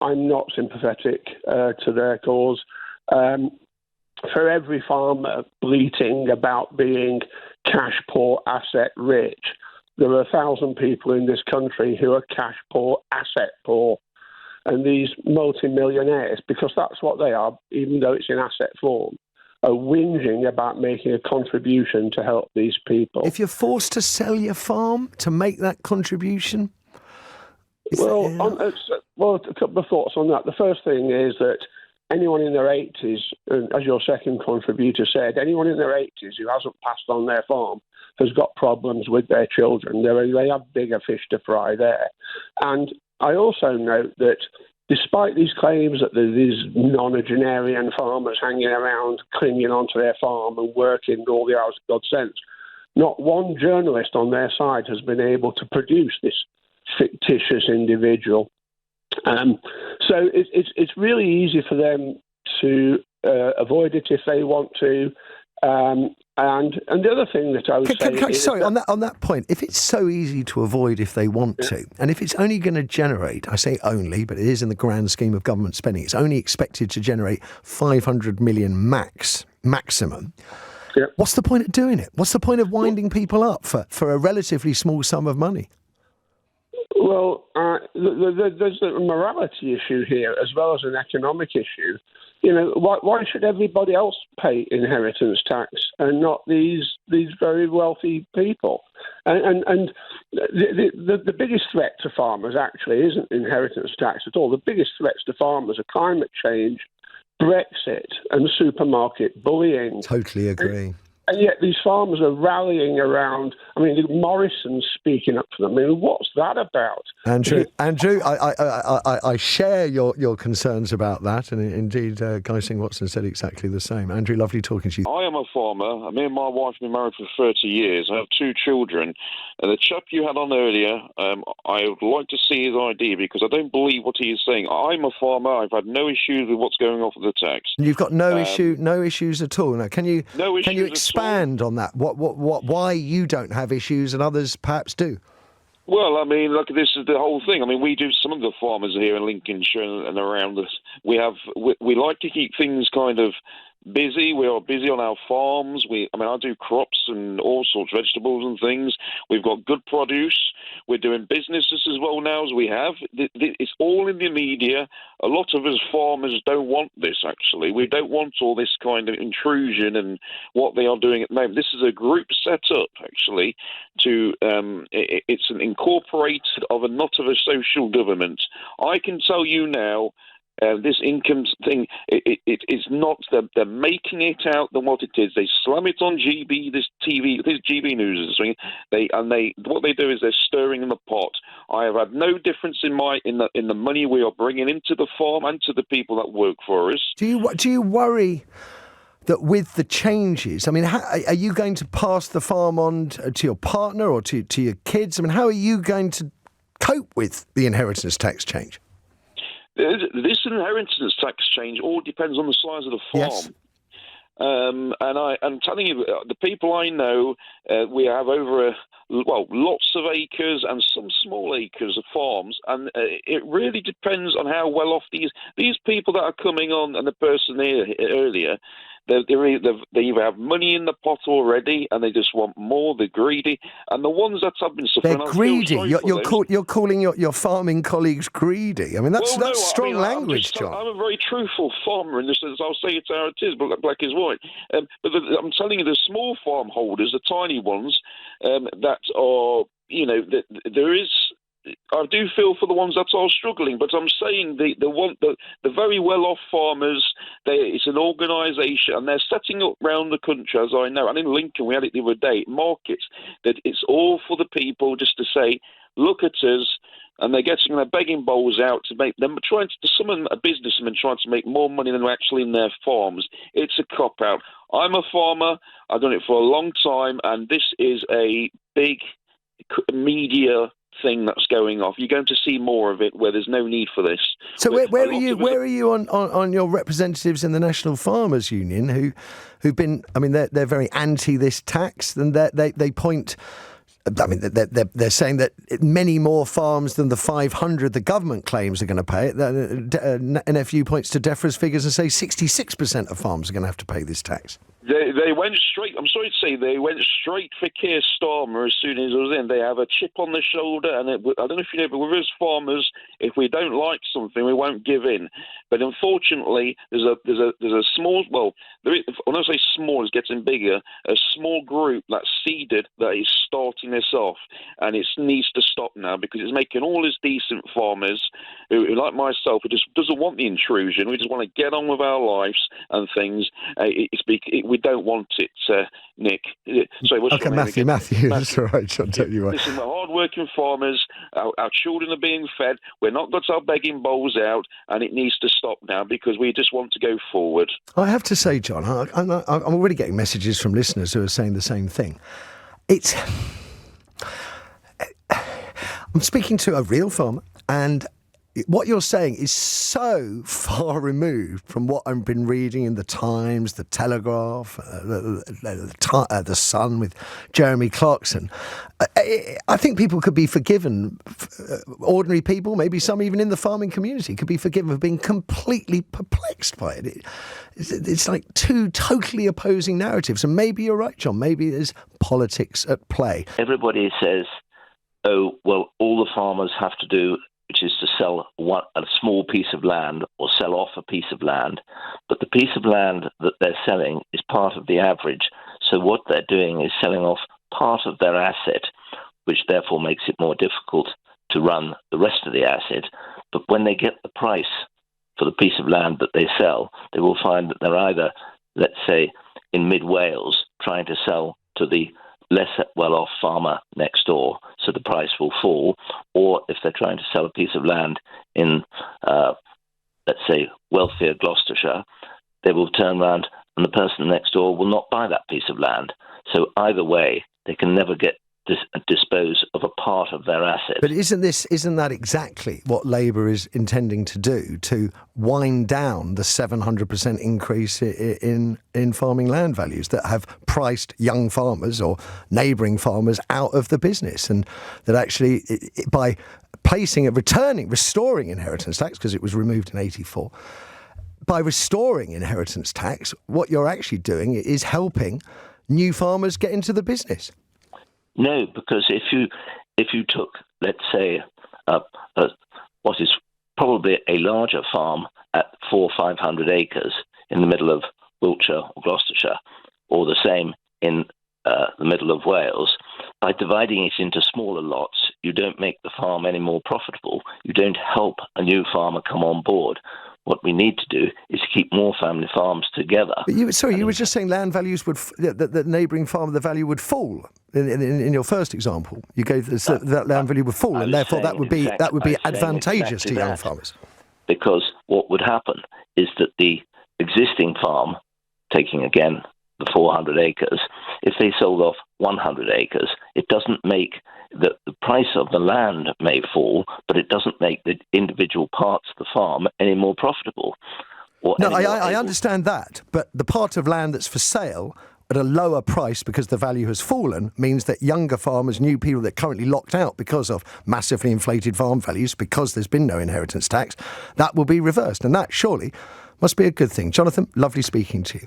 I'm not sympathetic to their cause. For every farmer bleating about being cash poor, asset rich, there are 1,000 people in this country who are cash poor, asset poor. And these multimillionaires, because that's what they are, even though it's in asset form, are whinging about making a contribution to help these people. If you're forced to sell your farm to make that contribution? A couple of thoughts on that. The first thing is that anyone in their 80s, as your second contributor said, anyone in their 80s who hasn't passed on their farm has got problems with their children. They have bigger fish to fry there. And I also note that despite these claims that there's these nonagenarian farmers hanging around, clinging onto their farm and working all the hours God sends, not one journalist on their side has been able to produce this fictitious individual. So it's really easy for them to avoid it if they want to. And the other thing that I would say is... Sorry, on that point, if it's so easy to avoid if they want to, and if it's only going to generate, I say only, but it is in the grand scheme of government spending, it's only expected to generate 500 million maximum. Yep. What's the point of doing it? What's the point of winding people up for a relatively small sum of money? Well, there's a morality issue here as well as an economic issue. You know, why should everybody else pay inheritance tax and not these very wealthy people? And the biggest threat to farmers actually isn't inheritance tax at all. The biggest threats to farmers are climate change, Brexit, and supermarket bullying. Totally agree. And yet these farmers are rallying around. I mean, Morrison's speaking up for them. I mean, what's that about? Andrew, I share your concerns about that, and indeed, Geising Watson said exactly the same. Andrew, lovely talking to you. I am a farmer. Me and my wife have been married for 30 years. I have 2 children. And the chap you had on earlier, I would like to see his ID because I don't believe what he is saying. I'm a farmer. I've had no issues with what's going on with the tax. You've got no issues at all. Now, can you expand on that? Why you don't have issues and others perhaps do? Well, I mean, look, this is the whole thing. I mean, we do, some of the farmers here in Lincolnshire and around us, we like to keep things kind of busy. We are busy on our farms. I do crops and all sorts of vegetables and things. We've got good produce. We're doing businesses as well now as we have. It's all in the media. A lot of us farmers don't want this, actually. We don't want all this kind of intrusion and what they are doing at the moment. This is a group set up, actually, it's an incorporated of not of a social government. I can tell you now, this income thing, it's not. They're making it out than what it is. They slam it on GB, this GB News is what they do is they're stirring in the pot. I have had no difference in the money we are bringing into the farm and to the people that work for us. Do you worry that with the changes, I mean, are you going to pass the farm on to your partner or to your kids? I mean, how are you going to cope with the inheritance tax change? This inheritance tax change all depends on the size of the farm. Yes. And I'm telling you, the people I know, we have lots of acres and some small acres of farms, and it really depends on how well off these people that are coming on, and the person here earlier, they either have money in the pot already and they just want more. They're greedy, and the ones that have been suffering, they're greedy. You're calling your farming colleagues greedy. I mean, that's strong language, John. I'm a very truthful farmer in the sense I'll say it how it is, but black is white. But I'm telling you, the small farm holders, the tiny ones, that are, there is. I do feel for the ones that are struggling, but I'm saying the very well-off farmers, it's an organisation, and they're setting up round the country, as I know. And in Lincoln, we had it the other day, markets, that it's all for the people just to say, look at us, and they're getting their begging bowls out to make them summon a businessman trying to make more money than actually in their farms. It's a cop-out. I'm a farmer. I've done it for a long time, and this is a big media thing that's going off. You're going to see more of it where there's no need for this. So where are you on your representatives in the National Farmers Union who've been, I mean, they're very anti this tax, and they point I mean, they're saying that many more farms than the 500 the government claims are going to pay it. NFU points to DEFRA's figures and say 66% of farms are going to have to pay this tax. They went straight, I'm sorry to say, they went straight for Keir Starmer as soon as it was in. They have a chip on the shoulder, and I don't know if you know, but with us farmers, if we don't like something, we won't give in. But unfortunately, there's a small, well, when I say small, it's getting bigger, a small group that's seeded that is starting this off, and it needs to stop now because it's making all these decent farmers, who like myself, who just doesn't want the intrusion. We just want to get on with our lives and things. We don't want it, Nick. Sorry, what's your name? Matthew. That's all right, I'll tell you what. Listen, we're hard-working farmers. Our children are being fed. We're not got our begging bowls out, and it needs to stop now because we just want to go forward. I have to say, John, I'm already getting messages from listeners who are saying the same thing. I'm speaking to a real farmer, and what you're saying is so far removed from what I've been reading in the Times, the Telegraph, the Sun with Jeremy Clarkson. I think people could be forgiven, ordinary people, maybe some even in the farming community, could be forgiven for being completely perplexed by it. It's like two totally opposing narratives. And maybe you're right, John. Maybe there's politics at play. Everybody says, oh, well, all the farmers have to do, which is to sell a small piece of land or sell off a piece of land. But the piece of land that they're selling is part of the average. So what they're doing is selling off part of their asset, which therefore makes it more difficult to run the rest of the asset. But when they get the price for the piece of land that they sell, they will find that they're either, let's say, in mid-Wales, trying to sell to the less well-off farmer next door, so the price will fall, or if they're trying to sell a piece of land in, let's say, wealthier Gloucestershire, they will turn around and the person next door will not buy that piece of land. So either way, they can never dispose of a part of their asset. But isn't that exactly what Labour is intending to do, to wind down the 700% increase in farming land values that have priced young farmers or neighbouring farmers out of the business, and that actually by restoring inheritance tax, because it was removed in 1984, by restoring inheritance tax, what you're actually doing is helping new farmers get into the business. No, because if you took, let's say, what is probably a larger farm at 400 or 500 acres in the middle of Wiltshire or Gloucestershire, or the same in the middle of Wales, by dividing it into smaller lots, you don't make the farm any more profitable. You don't help a new farmer come on board. What we need to do is keep more family farms together. But you were just saying land values the neighbouring farm, the value would fall. In your first example, you gave that land value would fall, and therefore that would be advantageous to young farmers. Because what would happen is that the existing farm, taking again the 400 acres, if they sold off 100 acres, it doesn't make the price of the land may fall, but it doesn't make the individual parts of the farm any more profitable. I understand that, but the part of land that's for sale at a lower price because the value has fallen means that younger farmers, new people that are currently locked out because of massively inflated farm values, because there's been no inheritance tax, that will be reversed. And that surely must be a good thing. Jonathan, lovely speaking to you.